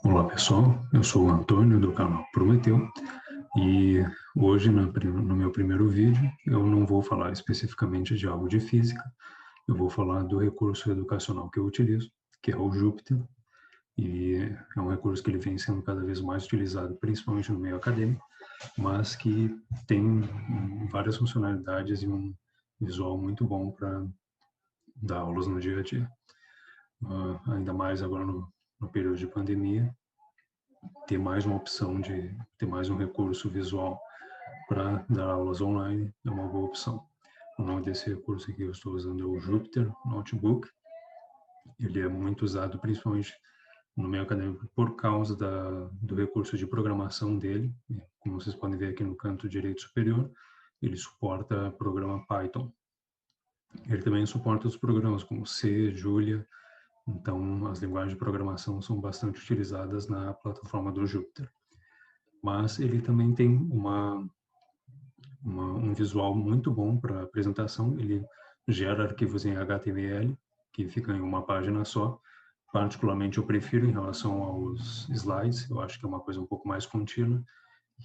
Olá pessoal, eu sou o Antônio do canal Prometeu e hoje no meu primeiro vídeo eu não vou falar especificamente de algo de física, eu vou falar do recurso educacional que eu utilizo, que é o Jupyter, e é um recurso que ele vem sendo cada vez mais utilizado, principalmente no meio acadêmico, mas que tem várias funcionalidades e um visual muito bom para dar aulas no dia a dia. Ainda mais agora no período de pandemia, ter mais uma opção de ter mais um recurso visual para dar aulas online é uma boa opção. O nome desse recurso que eu estou usando é o Jupyter Notebook. Ele é muito usado principalmente no meio acadêmico por causa do recurso de programação dele. Como vocês podem ver aqui no canto direito superior, ele suporta programa Python. Ele também suporta os programas como C, Julia. Então, as linguagens de programação são bastante utilizadas na plataforma do Jupyter. Mas ele também tem um visual muito bom para apresentação. Ele gera arquivos em HTML, que ficam em uma página só. Particularmente, eu prefiro em relação aos slides. Eu acho que é uma coisa um pouco mais contínua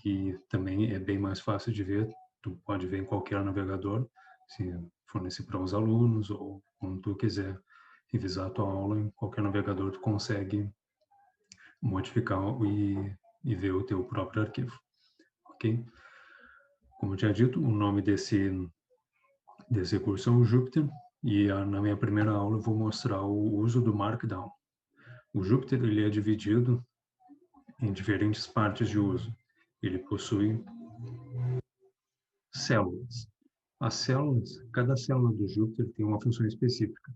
e também é bem mais fácil de ver. Tu pode ver em qualquer navegador, se fornecer para os alunos ou quando tu quiser revisar a tua aula em qualquer navegador, tu consegue modificar e ver o teu próprio arquivo, ok? Como eu tinha dito, o nome desse recurso é o Jupyter, e na minha primeira aula eu vou mostrar o uso do Markdown. O Jupyter ele é dividido em diferentes partes de uso. Ele possui células. As células, cada célula do Jupyter tem uma função específica.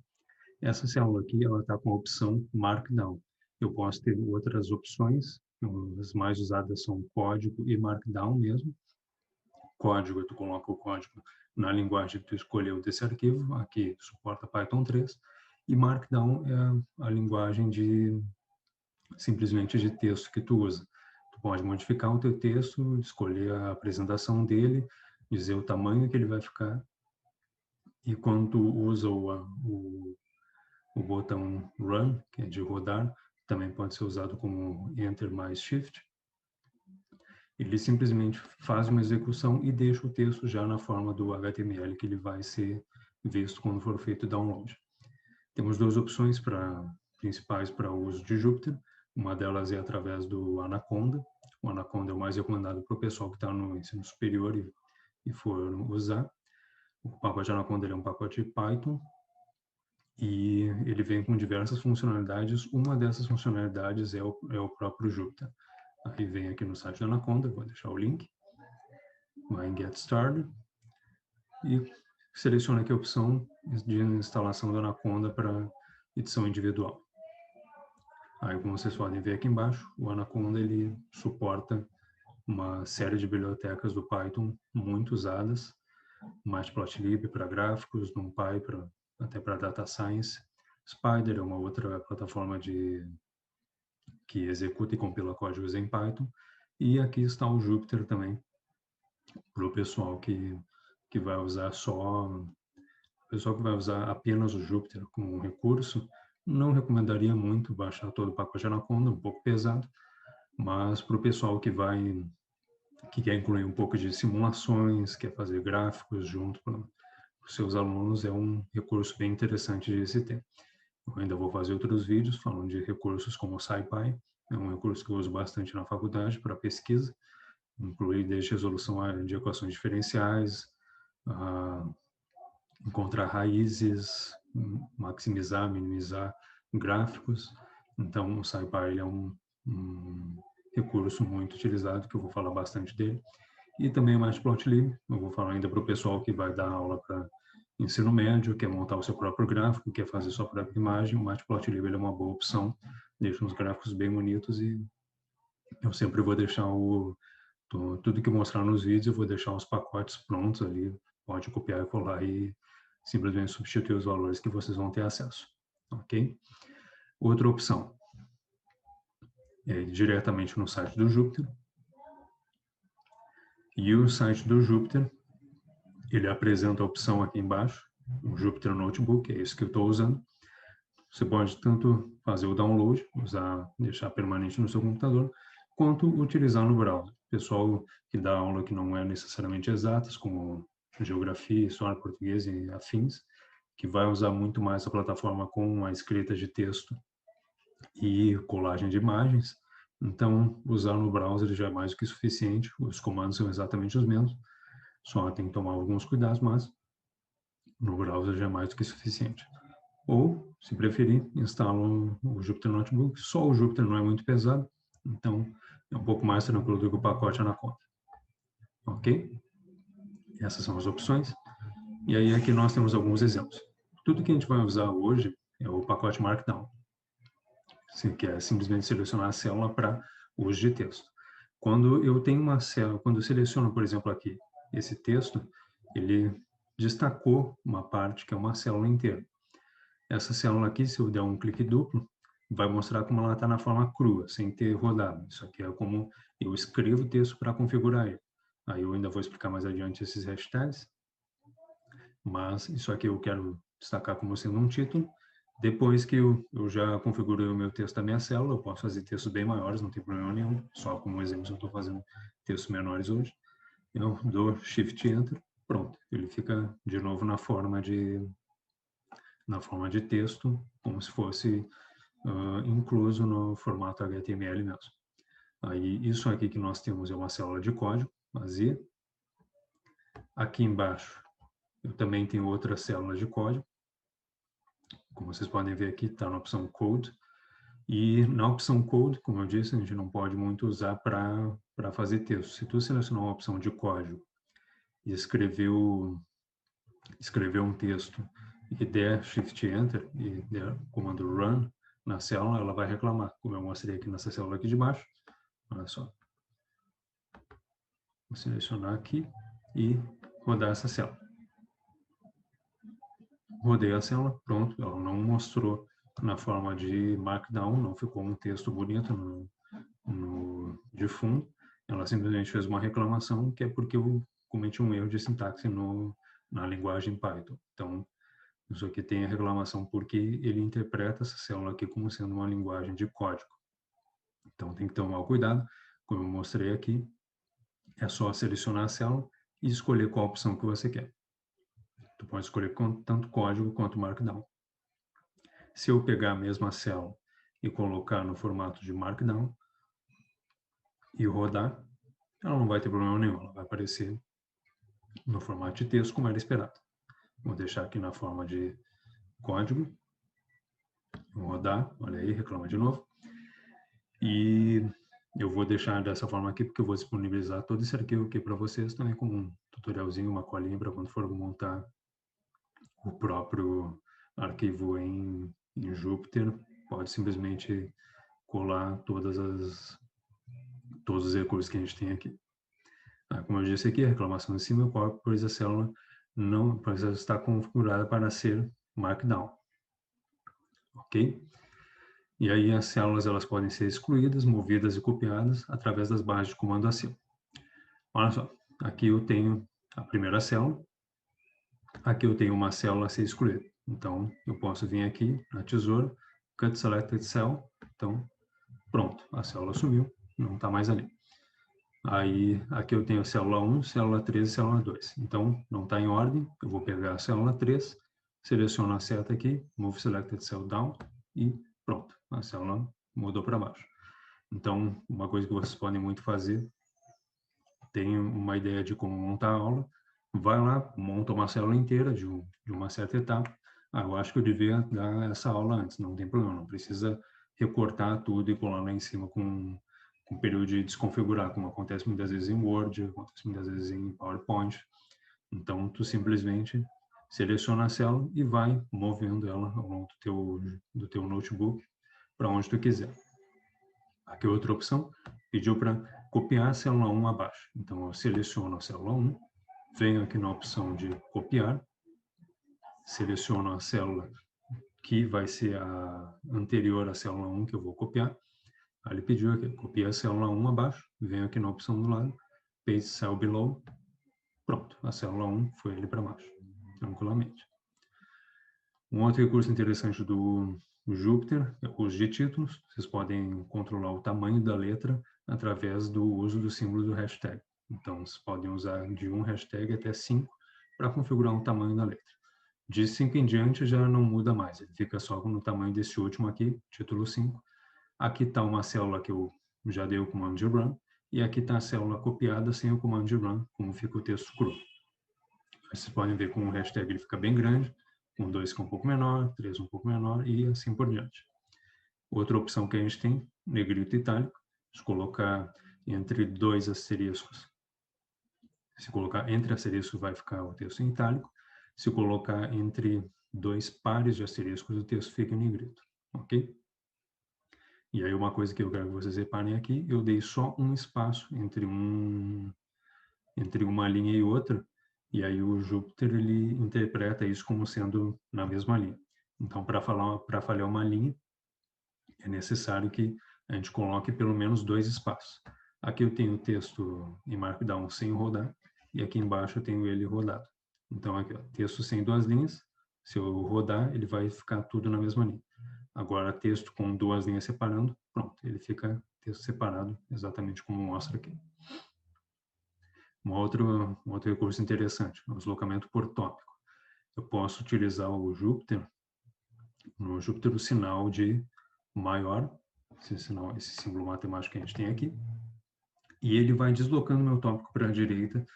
Essa célula aqui, ela está com a opção Markdown. Eu posso ter outras opções, as mais usadas são código e Markdown mesmo. Código, tu coloca o código na linguagem que tu escolheu desse arquivo, aqui suporta Python 3, e Markdown é a linguagem simplesmente de texto que tu usa. Tu pode modificar o teu texto, escolher a apresentação dele, dizer o tamanho que ele vai ficar, e quando tu usa o botão Run, que é de rodar, também pode ser usado como Enter mais Shift. Ele simplesmente faz uma execução e deixa o texto já na forma do HTML que ele vai ser visto quando for feito o download. Temos duas opções principais para o uso de Jupyter. Uma delas é através do Anaconda. O Anaconda é o mais recomendado para o pessoal que está no ensino superior e for usar. O pacote Anaconda é um pacote Python e ele vem com diversas funcionalidades. Uma dessas funcionalidades é o próprio Jupyter. Aí vem aqui no site da Anaconda, vou deixar o link, vai em Get Started e seleciona aqui a opção de instalação da Anaconda para edição individual. Aí, como vocês podem ver aqui embaixo, o Anaconda ele suporta uma série de bibliotecas do Python muito usadas, Matplotlib para gráficos, NumPy até para Data Science, Spyder é uma outra plataforma que executa e compila códigos em Python, e aqui está o Jupyter também, para o pessoal que vai usar apenas o Jupyter como recurso. Não recomendaria muito baixar todo o pacote Anaconda, um pouco pesado, mas para o pessoal que quer incluir um pouco de simulações, quer fazer gráficos junto para os seus alunos, é um recurso bem interessante de se ter. Eu ainda vou fazer outros vídeos falando de recursos como o SciPy, é um recurso que eu uso bastante na faculdade para pesquisa, incluir desde resolução de equações diferenciais, encontrar raízes, maximizar, minimizar gráficos. Então, o SciPy é um recurso muito utilizado, que eu vou falar bastante dele. E também o Matplotlib, eu vou falar ainda para o pessoal que vai dar aula para ensino médio, quer montar o seu próprio gráfico, quer fazer sua própria imagem. O Matplotlib é uma boa opção, deixa uns gráficos bem bonitos e eu sempre vou deixar tudo que eu mostrar nos vídeos, eu vou deixar os pacotes prontos ali, pode copiar e colar e simplesmente substituir os valores que vocês vão ter acesso, ok? Outra opção é diretamente no site do Jupyter. E o site do Jupyter, ele apresenta a opção aqui embaixo, o Jupyter Notebook, é esse que eu estou usando. você pode tanto fazer o download, deixar permanente no seu computador, quanto utilizar no browser. Pessoal que dá aula que não é necessariamente exatas, como geografia, história, português e afins, que vai usar muito mais a plataforma com a escrita de texto e colagem de imagens. Então, usar no browser já é mais do que suficiente, os comandos são exatamente os mesmos, só tem que tomar alguns cuidados, mas no browser já é mais do que suficiente. Ou, se preferir, instala o Jupyter Notebook. Só o Jupyter não é muito pesado, então é um pouco mais tranquilo do que o pacote Anaconda. Ok? Essas são as opções. E aí aqui nós temos alguns exemplos. Tudo que a gente vai usar hoje é o pacote Markdown, que é simplesmente selecionar a célula para uso de texto. Quando eu tenho uma célula, quando eu seleciono, por exemplo, aqui, esse texto, ele destacou uma parte que é uma célula inteira. Essa célula aqui, se eu der um clique duplo, vai mostrar como ela está na forma crua, sem ter rodado. Isso aqui é como eu escrevo o texto para configurar ele. Aí eu ainda vou explicar mais adiante esses hashtags, mas isso aqui eu quero destacar como sendo um título. Depois que eu já configurei o meu texto da minha célula, eu posso fazer textos bem maiores, não tem problema nenhum. Só como exemplo, eu estou fazendo textos menores hoje. Eu dou Shift Enter, pronto. Ele fica de novo na forma de texto, como se fosse incluso no formato HTML mesmo. Aí, isso aqui que nós temos é uma célula de código vazia. Aqui embaixo, eu também tenho outra célula de código. Como vocês podem ver aqui, está na opção Code. E na opção Code, como eu disse, a gente não pode muito usar para fazer texto. Se tu selecionar uma opção de código e escrever um texto e der Shift Enter e der comando Run na célula, ela vai reclamar, como eu mostrei aqui nessa célula aqui de baixo. Olha só. Vou selecionar aqui e rodar essa célula. Rodei a célula, pronto, ela não mostrou na forma de Markdown, não ficou um texto bonito de fundo. Ela simplesmente fez uma reclamação, que é porque eu cometi um erro de sintaxe na linguagem Python. Então, isso aqui tem a reclamação porque ele interpreta essa célula aqui como sendo uma linguagem de código. Então, tem que tomar cuidado. Como eu mostrei aqui, é só selecionar a célula e escolher qual opção que você quer. Tu pode escolher tanto código quanto Markdown. Se eu pegar a mesma célula e colocar no formato de Markdown e rodar, ela não vai ter problema nenhum. Ela vai aparecer no formato de texto como era esperado. Vou deixar aqui na forma de código. Vou rodar, olha aí, reclama de novo. E eu vou deixar dessa forma aqui, porque eu vou disponibilizar todo esse arquivo aqui para vocês também como um tutorialzinho, uma colinha para quando for montar o próprio arquivo em Jupyter, pode simplesmente colar todos os recursos que a gente tem aqui. Como eu disse aqui, a reclamação em cima, pois a célula não precisa estar configurada para ser Markdown. Ok? E aí as células elas podem ser excluídas, movidas e copiadas através das barras de comando acima. Olha só, aqui eu tenho a primeira célula, aqui eu tenho uma célula a ser excluída. Então, eu posso vir aqui na tesoura, Cut Selected Cell, então, pronto, a célula sumiu, não está mais ali. Aí, aqui eu tenho a célula 1, célula 3 e célula 2. Então, não está em ordem, eu vou pegar a célula 3, seleciono a seta aqui, Move Selected Cell Down, e pronto, a célula mudou para baixo. Então, uma coisa que vocês podem muito fazer, tem uma ideia de como montar a aula, vai lá, monta uma célula inteira de uma certa etapa. Eu acho que eu devia dar essa aula antes, não tem problema, não precisa recortar tudo e colar lá em cima com um período de desconfigurar, como acontece muitas vezes em Word, acontece muitas vezes em PowerPoint. Então, tu simplesmente seleciona a célula e vai movendo ela ao longo do teu notebook para onde tu quiser. Aqui outra opção, pediu para copiar a célula 1 abaixo. Então, eu seleciono a célula 1, venho aqui na opção de copiar, seleciono a célula que vai ser a anterior à célula 1 que eu vou copiar. Aí ele pediu aqui, copia a célula 1 abaixo, venho aqui na opção do lado, paste cell below, pronto, a célula 1 foi ali para baixo, tranquilamente. Um outro recurso interessante do o Jupyter, recurso de títulos, vocês podem controlar o tamanho da letra através do uso do símbolo do hashtag. Então, vocês podem usar de um hashtag até 5 para configurar o tamanho da letra. De 5 em diante já não muda mais, ele fica só no tamanho desse último aqui, título 5. Aqui está uma célula que eu já dei o comando de run, e aqui está a célula copiada sem o comando de run, como fica o texto cru. Vocês podem ver com o hashtag ele fica bem grande, com 2 fica um pouco menor, 3 um pouco menor e assim por diante. Outra opção que a gente tem, negrito itálico, se colocar entre 2 asteriscos. Se colocar entre asteriscos vai ficar o texto em itálico. Se colocar entre 2 pares de asteriscos, o texto fica em negrito, ok? E aí uma coisa que eu quero que vocês reparem aqui, eu dei só um espaço entre uma linha e outra, e aí o Jupyter ele interpreta isso como sendo na mesma linha. Então, para falhar uma linha, é necessário que a gente coloque pelo menos 2 espaços. Aqui eu tenho o texto em Markdown sem rodar, e aqui embaixo eu tenho ele rodado. Então, aqui, ó, texto sem 2 linhas, se eu rodar, ele vai ficar tudo na mesma linha. Agora, texto com 2 linhas separando, pronto, ele fica texto separado, exatamente como mostra aqui. Um outro recurso interessante, o deslocamento por tópico. Eu posso utilizar o Jupyter, no Jupyter o sinal de maior, esse símbolo matemático que a gente tem aqui, e ele vai deslocando meu tópico para a direita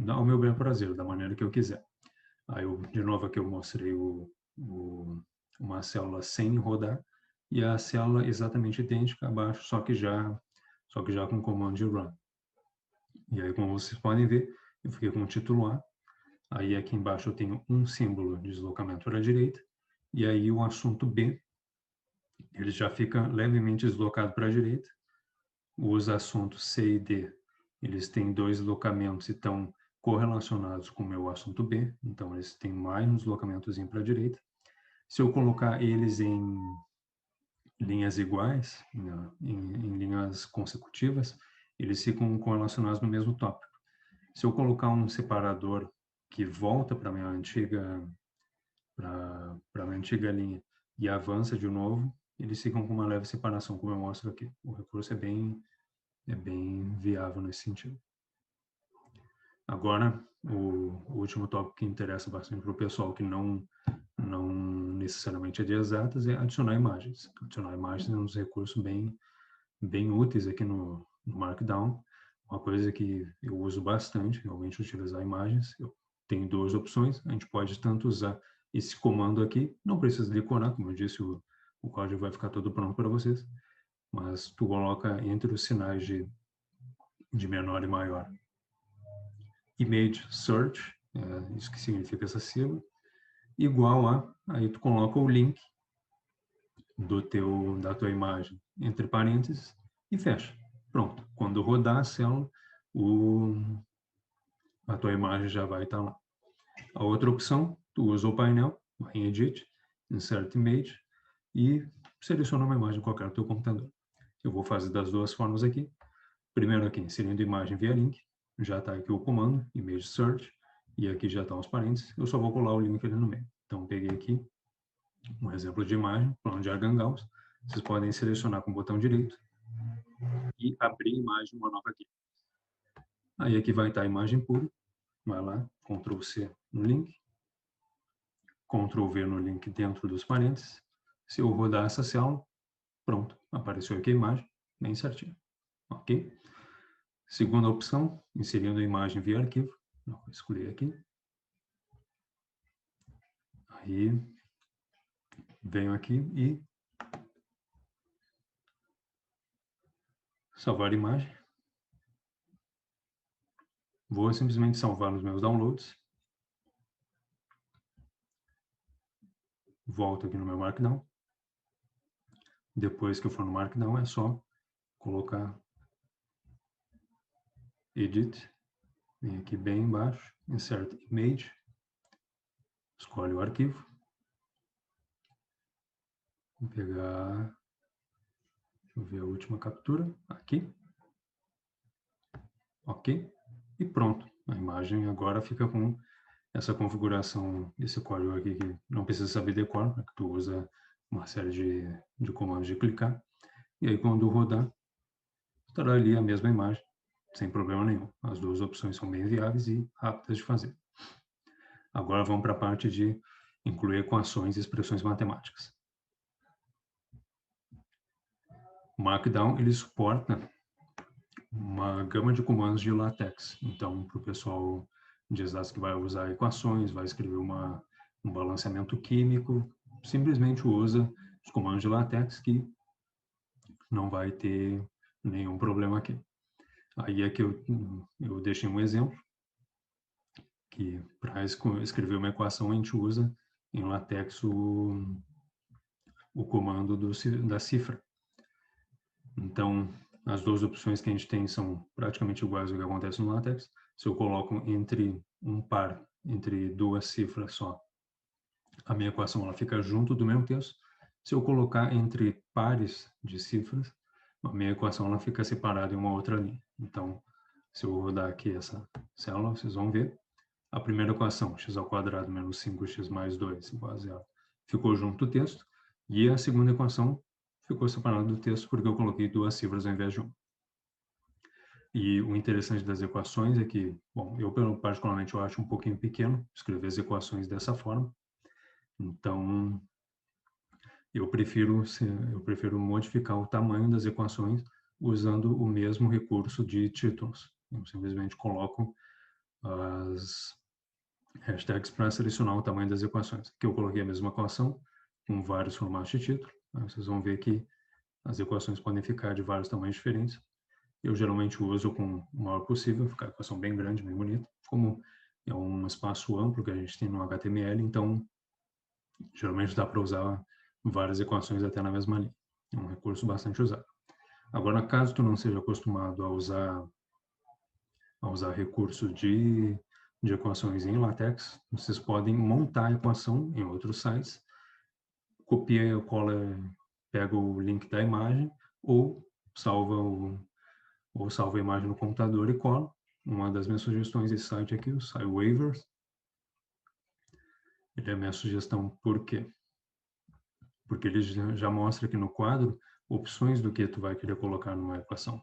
ao meu bel prazer, da maneira que eu quiser. Aí, de novo, aqui eu mostrei uma célula sem rodar, e a célula exatamente idêntica abaixo, só que já com o comando de run. E aí, como vocês podem ver, eu fiquei com o título A, aí aqui embaixo eu tenho um símbolo de deslocamento para a direita, e aí o assunto B, ele já fica levemente deslocado para a direita. Os assuntos C e D, eles têm 2 deslocamentos e estão correlacionados com o meu assunto B, então eles têm mais um deslocamentozinho para a direita. Se eu colocar eles em linhas iguais, em linhas consecutivas, eles ficam correlacionados no mesmo tópico. Se eu colocar um separador que volta para a minha antiga linha e avança de novo, eles ficam com uma leve separação, como eu mostro aqui. O recurso é bem viável nesse sentido. Agora, o último tópico que interessa bastante para o pessoal que não necessariamente é de exatas, é adicionar imagens. Adicionar imagens é um dos recursos bem úteis aqui no Markdown. Uma coisa que eu uso bastante, realmente, utilizar imagens. Eu tenho 2 opções. A gente pode tanto usar esse comando aqui, não precisa decorar, como eu disse, o código vai ficar todo pronto para vocês, mas tu coloca entre os sinais de menor e maior image search, isso que significa essa sigla, igual a, aí tu coloca o link da tua imagem entre parênteses e fecha. Pronto. Quando rodar a célula, a tua imagem já vai estar lá. A outra opção, tu usa o painel, vai em Edit, Insert Image e seleciona uma imagem qualquer do teu computador. Eu vou fazer das 2 formas aqui. Primeiro aqui, inserindo imagem via link, já está aqui o comando, Image Search, e aqui já estão os parênteses, eu só vou colar o link ali no meio. Então, peguei aqui um exemplo de imagem, plano de Argand Gauss, vocês podem selecionar com o botão direito e abrir a imagem, uma nova aqui. Aí aqui vai estar a imagem pura, vai lá, Ctrl C no link, Ctrl V no link dentro dos parênteses. Se eu rodar essa célula, pronto, apareceu aqui a imagem, bem certinho, ok? Segunda opção, inserindo a imagem via arquivo, vou escolher aqui. Aí, venho aqui e salvar a imagem. Vou simplesmente salvar nos meus downloads. Volto aqui no meu Markdown. Depois que eu for no Markdown, é só colocar Edit. Vem aqui bem embaixo, Insert Image. Escolhe o arquivo. Vou pegar, deixa eu ver a última captura, aqui. Ok. E pronto. A imagem agora fica com essa configuração, esse código aqui que não precisa saber decor, que tu usa uma série de comandos de clicar, e aí quando rodar, estará ali a mesma imagem, sem problema nenhum. As duas opções são bem viáveis e rápidas de fazer. Agora vamos para a parte de incluir equações e expressões matemáticas. O Markdown, ele suporta uma gama de comandos de LaTeX. Então, para o pessoal de exatas que vai usar equações, vai escrever um balanceamento químico, simplesmente usa os comandos de LaTeX que não vai ter nenhum problema aqui. Aí é que eu deixei um exemplo, que para escrever uma equação a gente usa em LaTeX o comando da cifra. Então, as duas opções que a gente tem são praticamente iguais ao que acontece no LaTeX. Se eu coloco entre um par, entre duas cifras só, a minha equação ela fica junto do mesmo texto. Se eu colocar entre pares de cifras, a minha equação ela fica separada em uma outra linha. Então, se eu rodar aqui essa célula, vocês vão ver a primeira equação, x² menos 5x mais 2 igual a 0, ficou junto do texto, e a segunda equação ficou separada do texto porque eu coloquei duas cifras ao invés de uma. E o interessante das equações é que, bom, eu particularmente eu acho um pouquinho pequeno escrever as equações dessa forma, então eu prefiro modificar o tamanho das equações usando o mesmo recurso de títulos. Eu simplesmente coloco as hashtags para selecionar o tamanho das equações. Aqui eu coloquei a mesma equação com vários formatos de título. Aí vocês vão ver que as equações podem ficar de vários tamanhos diferentes. Eu geralmente uso com o maior possível, ficar a equação bem grande, bem bonita. Como é um espaço amplo que a gente tem no HTML, então geralmente dá para usar várias equações até na mesma linha. É um recurso bastante usado. Agora, caso tu não seja acostumado a usar recursos de equações em LaTeX, vocês podem montar a equação em outros sites, copia, cola, pega o link da imagem ou salva a imagem no computador e cola. Uma das minhas sugestões desse site aqui, o SciWavers. Ele é a minha sugestão por quê? Porque ele já mostra aqui no quadro opções do que tu vai querer colocar numa equação.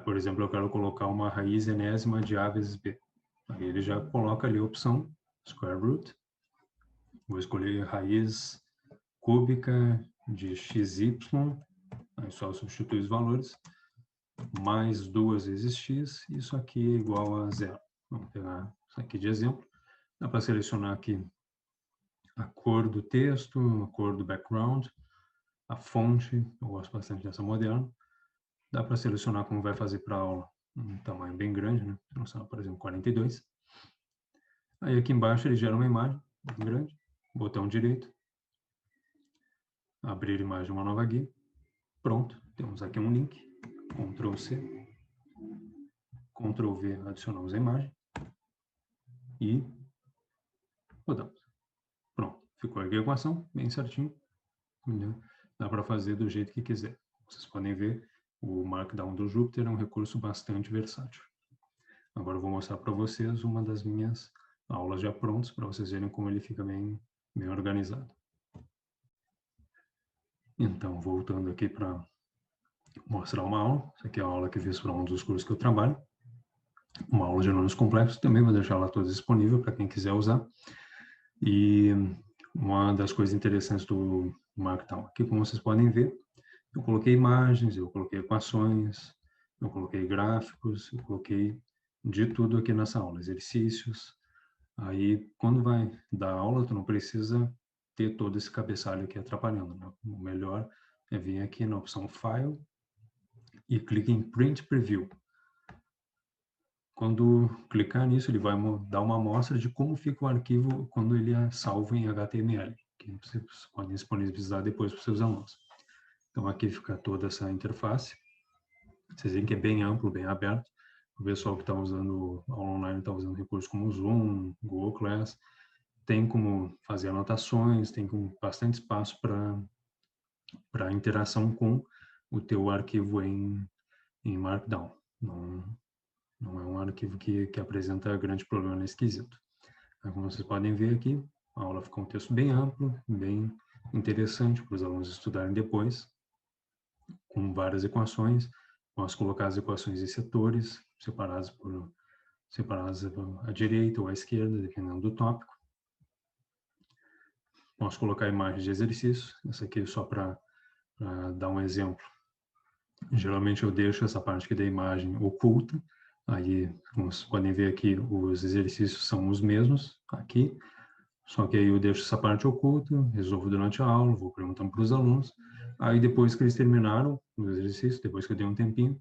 Por exemplo, eu quero colocar uma raiz enésima de A vezes B. Aí ele já coloca ali a opção square root. Vou escolher raiz cúbica de xy, aí só substituir os valores, mais 2 vezes x, isso aqui é igual a 0. Vamos pegar isso aqui de exemplo. Dá para selecionar aqui a cor do texto, a cor do background, a fonte, eu gosto bastante dessa moderna. Dá para selecionar como vai fazer para a aula, um tamanho bem grande, né? Selecionar, por exemplo, 42. Aí aqui embaixo ele gera uma imagem bem grande, botão direito, abrir imagem, uma nova guia. Pronto, temos aqui um link, Ctrl C, Ctrl V, adicionamos a imagem e rodamos. Pronto, ficou aqui a equação, bem certinho. Entendeu? Dá para fazer do jeito que quiser. Vocês podem ver, o Markdown do Jupyter é um recurso bastante versátil. Agora eu vou mostrar para vocês uma das minhas aulas já prontas, para vocês verem como ele fica bem organizado. Então, voltando aqui para mostrar uma aula. Essa aqui é a aula que eu fiz para um dos cursos que eu trabalho. Uma aula de números complexos, também vou deixar ela toda disponível para quem quiser usar. E uma das coisas interessantes do Markdown aqui, como vocês podem ver, eu coloquei imagens, eu coloquei equações, eu coloquei gráficos, eu coloquei de tudo aqui nessa aula, exercícios. Aí, quando vai dar aula, tu não precisa ter todo esse cabeçalho aqui atrapalhando, né? O melhor é vir aqui na opção File e clique em Print Preview. Quando clicar nisso, ele vai dar uma amostra de como fica o arquivo quando ele é salvo em HTML, que vocês podem disponibilizar depois para os seus alunos. Então, aqui fica toda essa interface. Vocês veem que é bem amplo, bem aberto. O pessoal que está usando aula online está usando recursos como Zoom, Google Class. Tem como fazer anotações, tem bastante espaço para interação com o teu arquivo em Markdown. Não é um arquivo que apresenta grande problema nesse quesito. Como vocês podem ver aqui, a aula ficou um texto bem amplo, bem interessante para os alunos estudarem depois, com várias equações. Posso colocar as equações em setores, separadas à direita ou à esquerda, dependendo do tópico. Posso colocar imagens de exercícios. Essa aqui é só para dar um exemplo. Geralmente eu deixo essa parte aqui da imagem oculta. Aí, como vocês podem ver aqui, os exercícios são os mesmos aqui. Só que aí eu deixo essa parte oculta, resolvo durante a aula, vou perguntando para os alunos. Aí depois que eles terminaram o exercício, depois que eu dei um tempinho,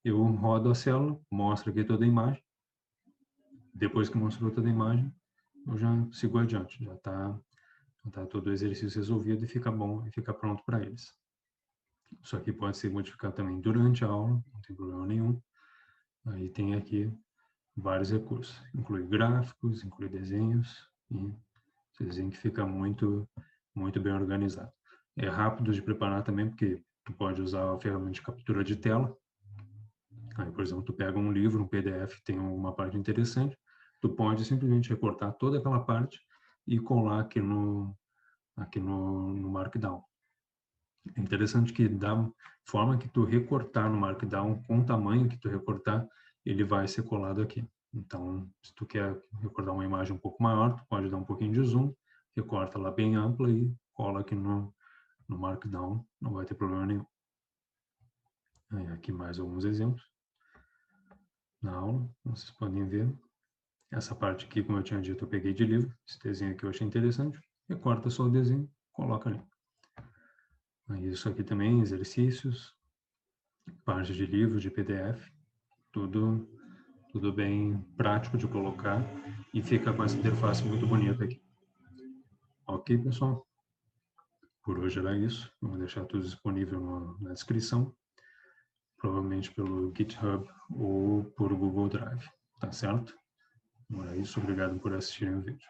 eu rodo a célula, mostro aqui toda a imagem. Depois que mostrou toda a imagem, eu já sigo adiante. Já está todo o exercício resolvido e fica bom, e fica pronto para eles. Isso aqui pode ser modificado também durante a aula, não tem problema nenhum. Aí tem aqui vários recursos. Inclui gráficos, inclui desenhos, e vocês veem que fica muito bem organizado. É rápido de preparar também, porque tu pode usar a ferramenta de captura de tela. Aí, por exemplo, tu pega um livro, um PDF, tem uma parte interessante, tu pode simplesmente recortar toda aquela parte e colar aqui no Markdown. É interessante que da forma que tu recortar no Markdown, com o tamanho que tu recortar, ele vai ser colado aqui. Então, se tu quer recortar uma imagem um pouco maior, tu pode dar um pouquinho de zoom, recorta lá bem ampla e cola aqui no Markdown, não vai ter problema nenhum. Aí, aqui mais alguns exemplos na aula, vocês podem ver. Essa parte aqui, como eu tinha dito, eu peguei de livro. Esse desenho aqui eu achei interessante. Recorta só o desenho, coloca ali. Aí, isso aqui também, exercícios, parte de livro, de PDF, tudo bem prático de colocar e fica com essa interface muito bonita aqui. Ok, pessoal? Por hoje era isso. Eu vou deixar tudo disponível na descrição, provavelmente pelo GitHub ou por Google Drive, tá certo? Então é isso, obrigado por assistirem o vídeo.